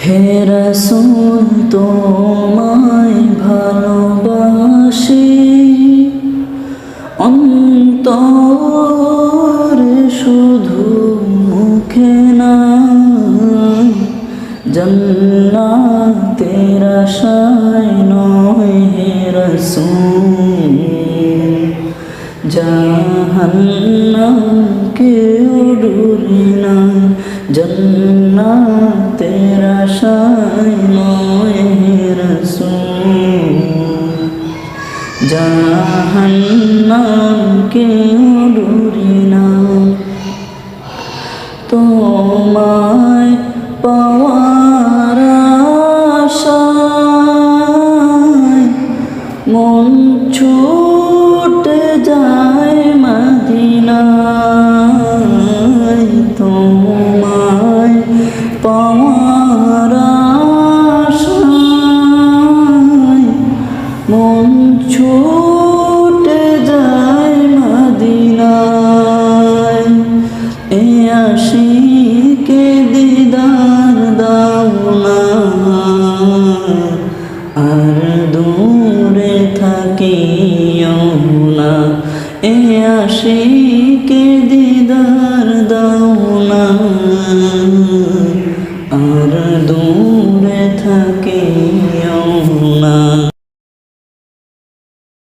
হে রাসূল তোমায় ভালোবাসি অন্তরে শুধু মুখে না জান্নাতের আশায় নয় হে রাসূল জাহান্নাম কেউ ডুরি না জান্নাতের আশায় নয় হে রাসূল জাহান্নাম কেউ ডুরি না তোমায় পাওয়ার আশায় মন ছুটে যায় মদিনায় তোমায় পাওয়ার আশায় মন ছুটে যায় মদিনায় এ আশিকে দিদার দাও না আর দূরে থাকিও না এ আশিকে দিদার দাও না